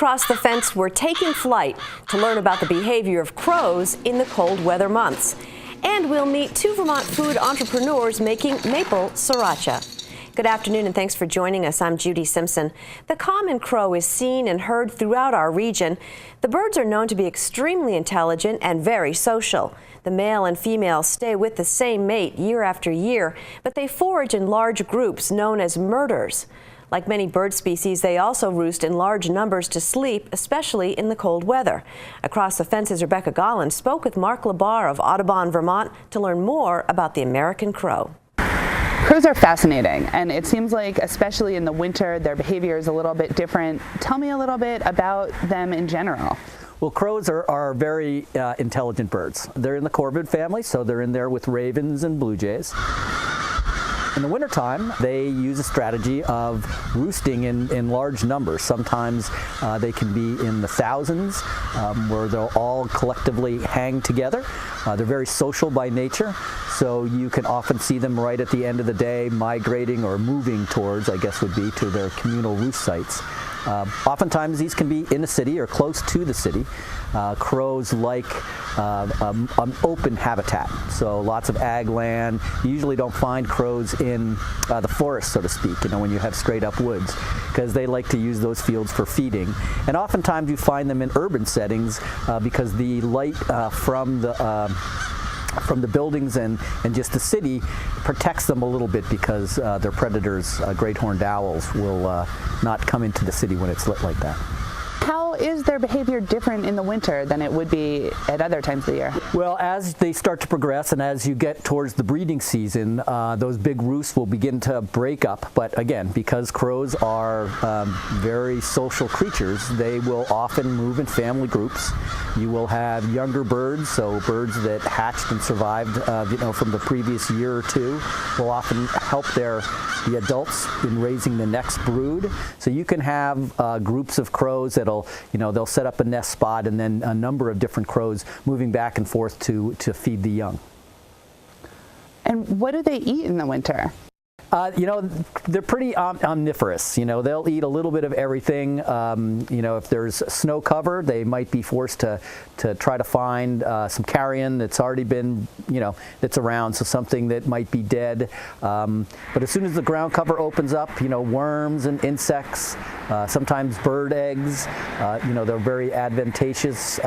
across the fence we're taking flight to learn about the behavior of crows in the cold weather months. And we'll meet two Vermont food entrepreneurs making maple Sriracha. Good afternoon and thanks for joining us. I'm Judy Simpson. The common crow is seen and heard throughout our region. The birds are known to be extremely intelligent and very social. The male and female stay with the same mate year after year, but they forage in large groups known as murders. Like many bird species, they also roost in large numbers to sleep, especially in the cold weather. Across the fence's Rebecca Golland spoke with Mark Labar of Audubon, Vermont, to learn more about the American crow. Crows are fascinating, and it seems like, especially in the winter, their behavior is a little bit different. Tell me a little bit about them in general. Well, crows are very intelligent birds. They're in the corvid family, so they're in there with ravens and blue jays. In the wintertime, they use a strategy of roosting in large numbers. Sometimes they can be in the thousands, where they'll all collectively hang together. They're very social by nature, so you can often see them right at the end of the day migrating or moving towards, I guess would be, to their communal roost sites. Oftentimes these can be in the city or close to the city. Crows like an open habitat, so lots of ag land. You usually don't find crows in the forest, so to speak, when you have straight up woods, because they like to use those fields for feeding. And oftentimes you find them in urban settings because the light from the buildings and just the city protects them a little bit, because their predators, great horned owls, will not come into the city when it's lit like that. How is their behavior different in the winter than it would be at other times of the year? Well, as they start to progress and as you get towards the breeding season, those big roosts will begin to break up. But again, because crows are very social creatures, they will often move in family groups. You will have younger birds, so birds that hatched and survived from the previous year or two will often help the adults in raising the next brood. So you can have groups of crows that'll, they'll set up a nest spot, and then a number of different crows moving back and forth to feed the young. And what do they eat in the winter? They're pretty omnivorous. They'll eat a little bit of everything. If there's snow cover, they might be forced to try to find some carrion that's already been, that's around, so something that might be dead. But as soon as the ground cover opens up, worms and insects, sometimes bird eggs, they're very advantageous.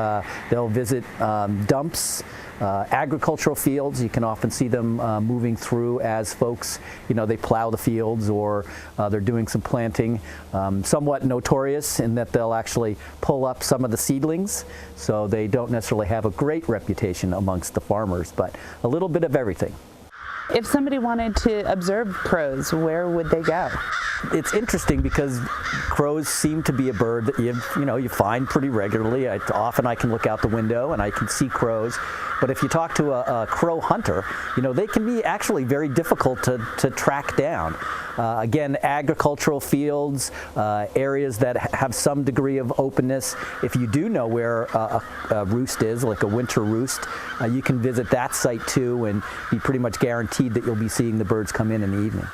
They'll visit dumps. Agricultural fields, you can often see them moving through as folks, they plow the fields, or they're doing some planting. Somewhat notorious in that they'll actually pull up some of the seedlings, so they don't necessarily have a great reputation amongst the farmers, but a little bit of everything. If somebody wanted to observe crows, where would they go? It's interesting because crows seem to be a bird that you find pretty regularly. Often I can look out the window and I can see crows, but if you talk to a crow hunter, they can be actually very difficult to track down. Again, agricultural fields, areas that have some degree of openness. If you do know where a roost is, like a winter roost, you can visit that site too and be pretty much guaranteed that you'll be seeing the birds come in the evening.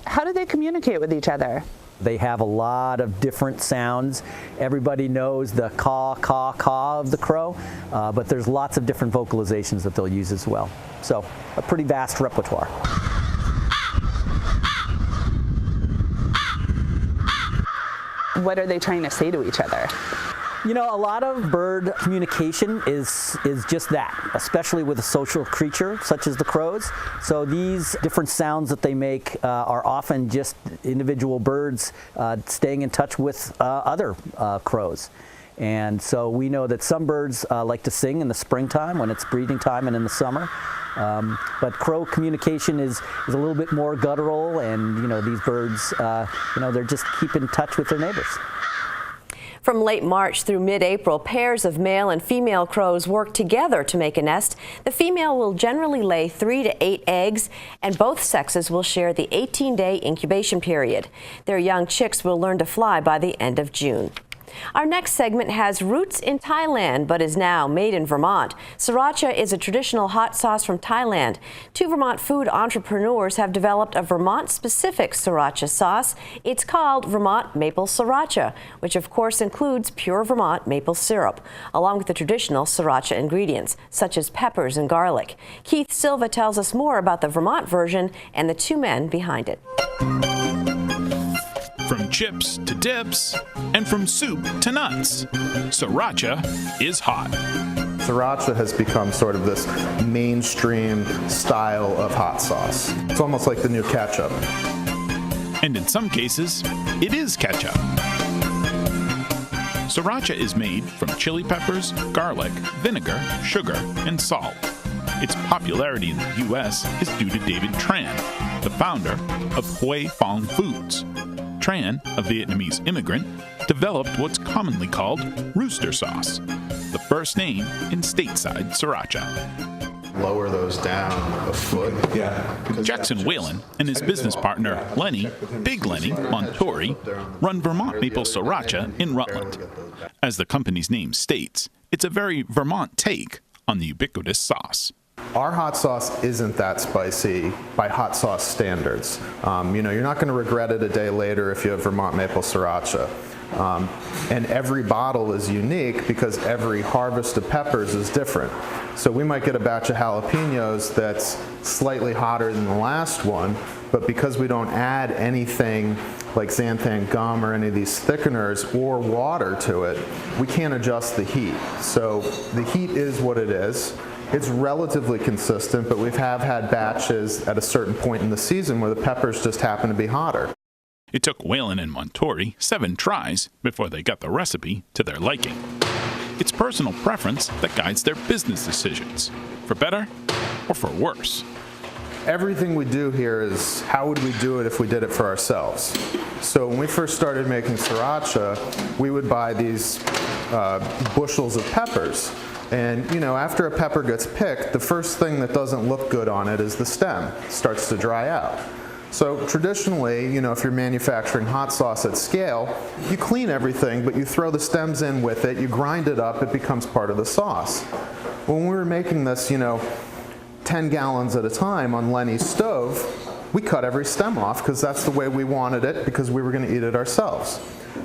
How do they communicate with each other? They have a lot of different sounds. Everybody knows the caw, caw, caw of the crow, but there's lots of different vocalizations that they'll use as well. So a pretty vast repertoire. What are they trying to say to each other? A lot of bird communication is just that, especially with a social creature such as the crows. So these different sounds that they make are often just individual birds staying in touch with other crows. And so we know that some birds like to sing in the springtime when it's breeding time, and in the summer. But crow communication is a little bit more guttural, and these birds, they're just keep in touch with their neighbors. From late March through mid-April, pairs of male and female crows work together to make a nest. The female will generally lay 3 to 8 eggs, and both sexes will share the 18-day incubation period. Their young chicks will learn to fly by the end of June. Our next segment has roots in Thailand, but is now made in Vermont. Sriracha is a traditional hot sauce from Thailand. Two Vermont food entrepreneurs have developed a Vermont-specific Sriracha sauce. It's called Vermont Maple Sriracha, which of course includes pure Vermont maple syrup, along with the traditional Sriracha ingredients, such as peppers and garlic. Keith Silva tells us more about the Vermont version and the two men behind it. From chips to dips, and from soup to nuts, Sriracha is hot. Sriracha has become sort of this mainstream style of hot sauce. It's almost like the new ketchup. And in some cases, it is ketchup. Sriracha is made from chili peppers, garlic, vinegar, sugar, and salt. Its popularity in the U.S. is due to David Tran, the founder of Huy Fong Foods. Tran, a Vietnamese immigrant, developed what's commonly called rooster sauce, the first name in stateside Sriracha. Lower those down a foot. Yeah. Jackson Whalen and his business partner, Lenny, Big Lenny Montori, run Vermont Maple Sriracha in Rutland. As the company's name states, it's a very Vermont take on the ubiquitous sauce. Our hot sauce isn't that spicy by hot sauce standards. You're not going to regret it a day later if you have Vermont Maple Sriracha. And every bottle is unique because every harvest of peppers is different. So we might get a batch of jalapenos that's slightly hotter than the last one, but because we don't add anything like xanthan gum or any of these thickeners or water to it, we can't adjust the heat. So the heat is what it is. It's relatively consistent, but we have had batches at a certain point in the season where the peppers just happen to be hotter. It took Whalen and Montori 7 tries before they got the recipe to their liking. It's personal preference that guides their business decisions, for better or for worse. Everything we do here is how would we do it if we did it for ourselves. So when we first started making Sriracha, we would buy these bushels of peppers. And after a pepper gets picked, the first thing that doesn't look good on it is the stem. It starts to dry out. So traditionally, if you're manufacturing hot sauce at scale, you clean everything, but you throw the stems in with it, you grind it up, it becomes part of the sauce. When we were making this, 10 gallons at a time on Lenny's stove, we cut every stem off because that's the way we wanted it because we were going to eat it ourselves.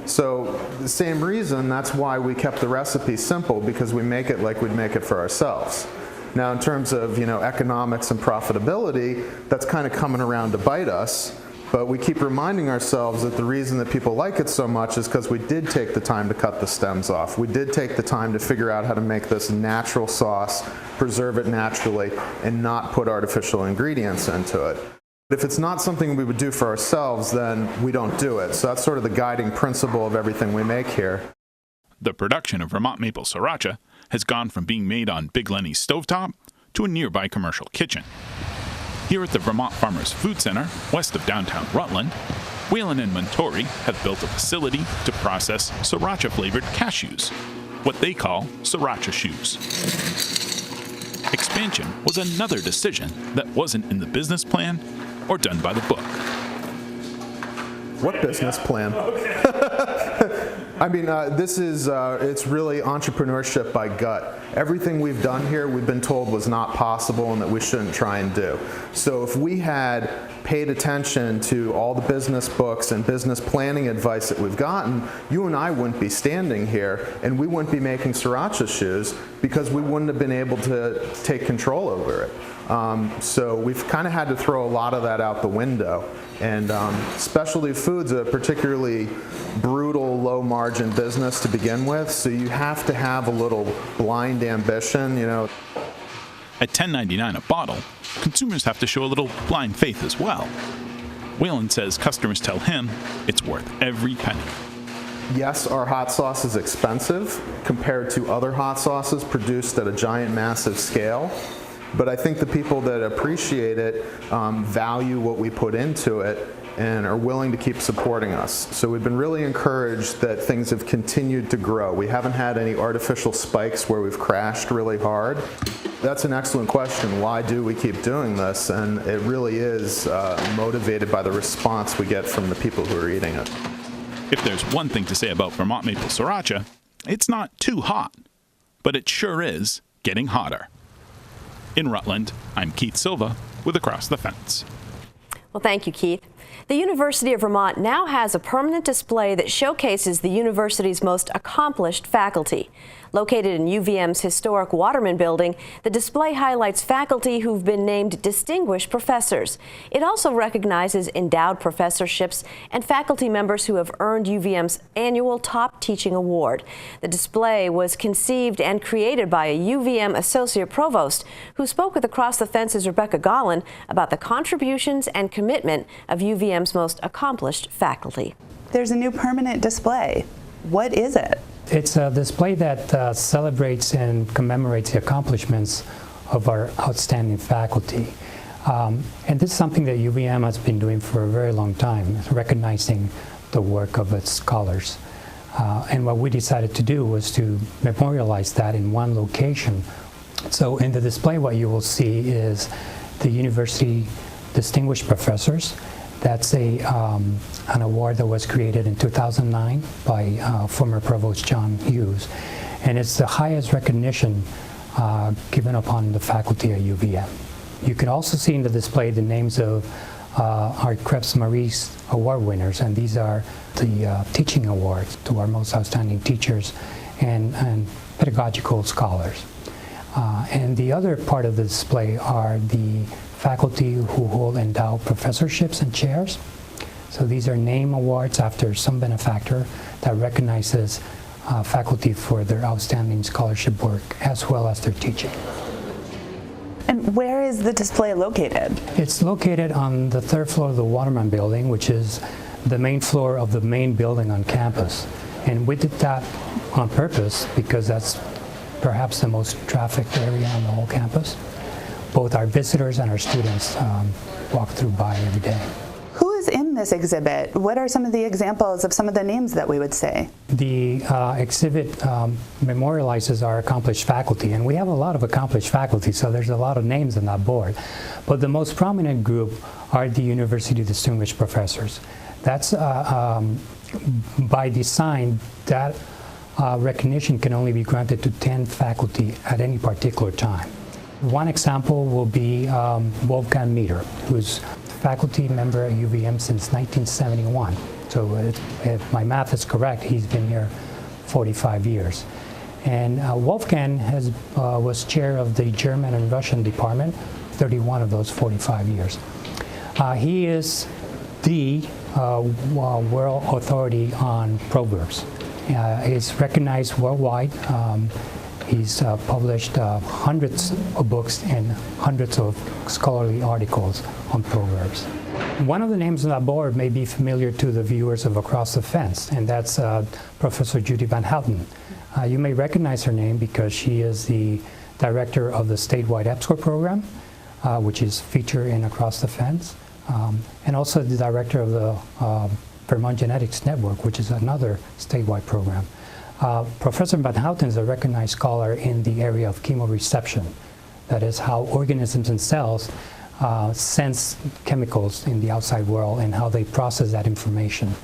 So the same reason, that's why we kept the recipe simple, because we make it like we'd make it for ourselves. Now in terms of economics and profitability, that's kind of coming around to bite us, but we keep reminding ourselves that the reason that people like it so much is because we did take the time to cut the stems off. We did take the time to figure out how to make this natural sauce, preserve it naturally, and not put artificial ingredients into it. If it's not something we would do for ourselves, then we don't do it. So that's sort of the guiding principle of everything we make here. The production of Vermont Maple Sriracha has gone from being made on Big Lenny's stovetop to a nearby commercial kitchen. Here at the Vermont Farmers Food Center, west of downtown Rutland, Whalen and Montori have built a facility to process Sriracha-flavored cashews, what they call Sriracha shoes. Expansion was another decision that wasn't in the business plan or done by the book. What business plan? I mean, it's really entrepreneurship by gut. Everything we've done here, we've been told was not possible and that we shouldn't try and do. So if we had paid attention to all the business books and business planning advice that we've gotten, you and I wouldn't be standing here and we wouldn't be making Sriracha shoes because we wouldn't have been able to take control over it. So we've kind of had to throw a lot of that out the window. And specialty food's a particularly brutal, low-margin business to begin with, so you have to have a little blind ambition, At $10.99 a bottle, consumers have to show a little blind faith as well. Whalen says customers tell him it's worth every penny. Yes, our hot sauce is expensive compared to other hot sauces produced at a giant, massive scale. But I think the people that appreciate it value what we put into it and are willing to keep supporting us. So we've been really encouraged that things have continued to grow. We haven't had any artificial spikes where we've crashed really hard. That's an excellent question. Why do we keep doing this? And it really is motivated by the response we get from the people who are eating it. If there's one thing to say about Vermont maple sriracha, it's not too hot, but it sure is getting hotter. In Rutland, I'm Keith Silva with Across the Fence. Well, thank you, Keith. The University of Vermont now has a permanent display that showcases the university's most accomplished faculty. Located in UVM's historic Waterman building, the display highlights faculty who've been named distinguished professors. It also recognizes endowed professorships and faculty members who have earned UVM's annual Top Teaching Award. The display was conceived and created by a UVM Associate Provost who spoke with Across the Fence's Rebecca Gollin about the contributions and commitment of UVM's most accomplished faculty. There's a new permanent display. What is it? It's a display that celebrates and commemorates the accomplishments of our outstanding faculty. And this is something that UVM has been doing for a very long time, recognizing the work of its scholars. And what we decided to do was to memorialize that in one location. So in the display, what you will see is the university distinguished professors. That's an award that was created in 2009 by former Provost John Hughes. And it's the highest recognition given upon the faculty at UVM. You can also see in the display the names of our Krebs Maurice Award winners, and these are the teaching awards to our most outstanding teachers and pedagogical scholars. And the other part of the display are the faculty who hold endowed professorships and chairs. So these are name awards after some benefactor that recognizes faculty for their outstanding scholarship work as well as their teaching. And where is the display located? It's located on the third floor of the Waterman building, which is the main floor of the main building on campus. And we did that on purpose because that's perhaps the most trafficked area on the whole campus. Both our visitors and our students walk through by every day. Who is in this exhibit? What are some of the examples of some of the names that we would say? The exhibit memorializes our accomplished faculty, and we have a lot of accomplished faculty, so there's a lot of names on that board. But the most prominent group are the university distinguished professors. That's by design, that recognition can only be granted to 10 faculty at any particular time. One example will be Wolfgang Meter, who's faculty member at UVM since 1971. So if my math is correct, he's been here 45 years. And Wolfgang was chair of the German and Russian department 31 of those 45 years. He is the world authority on proverbs. He's recognized worldwide. He's published hundreds of books and hundreds of scholarly articles on proverbs. One of the names on that board may be familiar to the viewers of Across the Fence, and that's Professor Judy Van Houten. You may recognize her name because she is the director of the statewide EBSCOR program, which is featured in Across the Fence, and also the director of the Vermont Genetics Network, which is another statewide program. Professor Van Houten is a recognized scholar in the area of chemoreception. That is how organisms and cells sense chemicals in the outside world and how they process that information.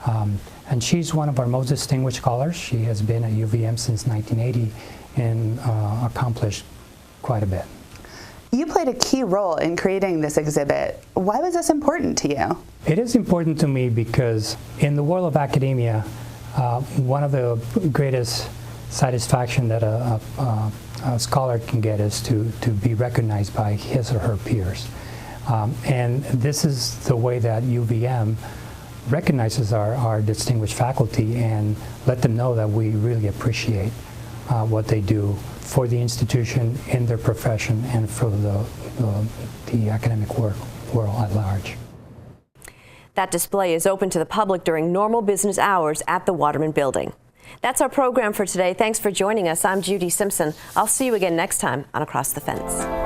And she's one of our most distinguished scholars. She has been at UVM since 1980 and accomplished quite a bit. You played a key role in creating this exhibit. Why was this important to you? It is important to me because in the world of academia, one of the greatest satisfaction that a scholar can get is to be recognized by his or her peers. And this is the way that UVM recognizes our distinguished faculty and let them know that we really appreciate what they do for the institution, in their profession, and for the academic world at large. That display is open to the public during normal business hours at the Waterman Building. That's our program for today. Thanks for joining us. I'm Judy Simpson. I'll see you again next time on Across the Fence.